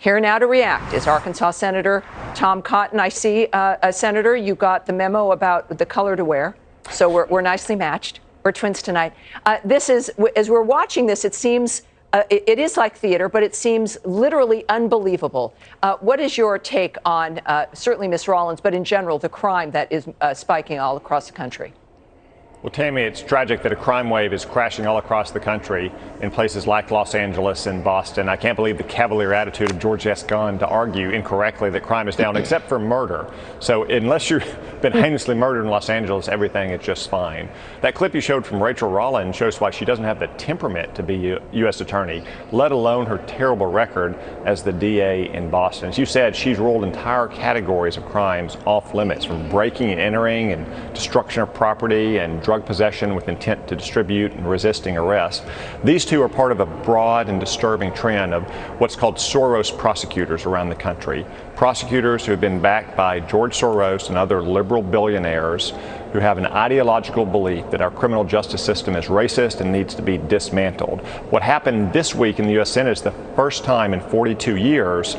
Here now to react is Arkansas Senator Tom Cotton. I see, Senator, you got the memo about the color to wear, so we're nicely matched. We're twins tonight. This is, as we're watching this, it seems, it is like theater, but it seems literally unbelievable. What is your take on, certainly Ms. Rollins, but in general, the crime that is spiking all across the country? Well, Tammy, it's tragic that a crime wave is crashing all across the country in places like Los Angeles and Boston. I can't believe the cavalier attitude of George S. Gunn to argue incorrectly that crime is down, except for murder. So unless you've been heinously murdered in Los Angeles, everything is just fine. That clip you showed from Rachel Rollins shows why she doesn't have the temperament to be a U.S. attorney, let alone her terrible record as the DA in Boston. As you said, she's ruled entire categories of crimes off limits, from breaking and entering and destruction of property and drug possession with intent to distribute and resisting arrest. These two are part of a broad and disturbing trend of what's called Soros prosecutors around the country. Prosecutors who have been backed by George Soros and other liberal billionaires who have an ideological belief that our criminal justice system is racist and needs to be dismantled. What happened this week in the U.S. Senate is the first time in 42 years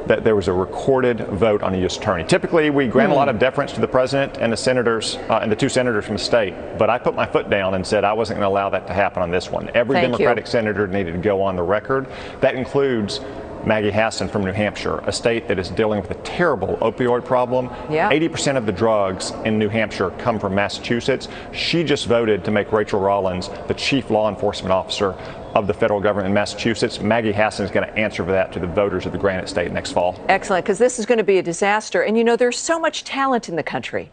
that there was a recorded vote on a U.S. attorney. Typically, we grant a lot of deference to the president and the senators and the two senators from the state, but I put my foot down and said I wasn't going to allow that to happen on this one. Every Democratic senator needed to go on the record. That includes Maggie Hassan from New Hampshire, a state that is dealing with a terrible opioid problem. 80% of the drugs in New Hampshire come from Massachusetts. She just voted to make Rachel Rollins the chief law enforcement officer of the federal government in Massachusetts. Maggie Hassan is going to answer for that to the voters of the Granite State next fall. Excellent, because this is going to be a disaster. And you know, there's so much talent in the country.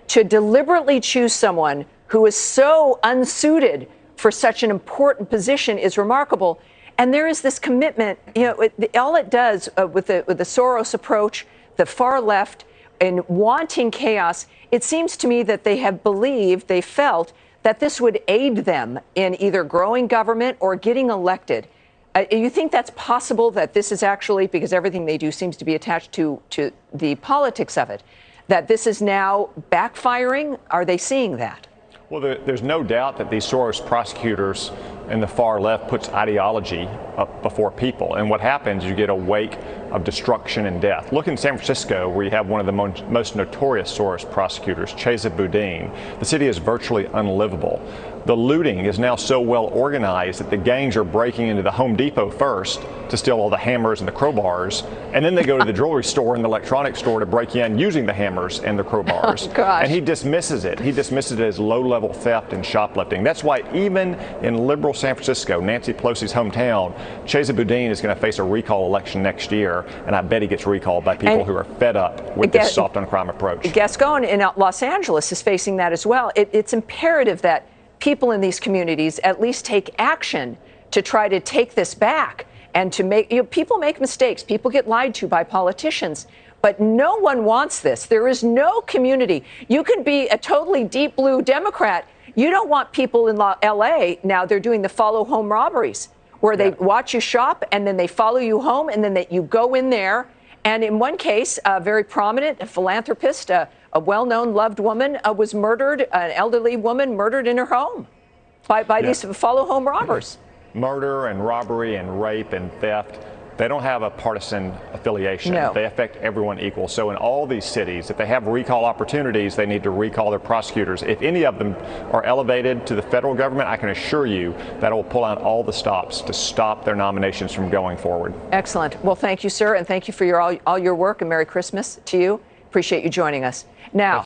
To deliberately choose someone who is so unsuited for such an important position is remarkable. And there is this commitment, you know, all it does with the Soros approach, the far left, and wanting chaos, it seems to me that they have believed, they felt, that this would aid them in either growing government or getting elected. You think that's possible, that this is actually, because everything they do seems to be attached to the politics of it, that this is now backfiring? Are they seeing that? Well, there's no doubt that these Soros prosecutors and the far left puts ideology up before people. And what happens is you get a wake of destruction and death. Look in San Francisco, where you have one of the most notorious Soros prosecutors, Chesa Boudin. The city is virtually unlivable. The looting is now so well organized that the gangs are breaking into the Home Depot first to steal all the hammers and the crowbars, and then they go to the jewelry store and the electronics store to break in using the hammers and the crowbars. Oh, gosh. And he dismisses it. He dismisses it as low-level theft and shoplifting. That's why even in liberal San Francisco, Nancy Pelosi's hometown, Chesa Boudin is going to face a recall election next year, and I bet he gets recalled by people who are fed up with this soft-on-crime approach. Gascon in Los Angeles is facing that as well. It's imperative that people in these communities at least take action to try to take this back and to make, you know, people make mistakes. People get lied to by politicians, but no one wants this. There is no community. You can be a totally deep blue Democrat. You don't want people in L.A. now. They're doing the follow home robberies where they watch you shop and then they follow you home and then you go in there. And in one case, a very prominent philanthropist, a well-known loved woman was murdered, an elderly woman murdered in her home by these follow home robbers. Murder and robbery and rape and theft, they don't have a partisan affiliation. No. They affect everyone equal. So in all these cities, if they have recall opportunities, they need to recall their prosecutors. If any of them are elevated to the federal government, I can assure you that it will pull out all the stops to stop their nominations from going forward. Excellent. Well, thank you, sir, and thank you for all your work, and Merry Christmas to you. Appreciate you joining us. Now,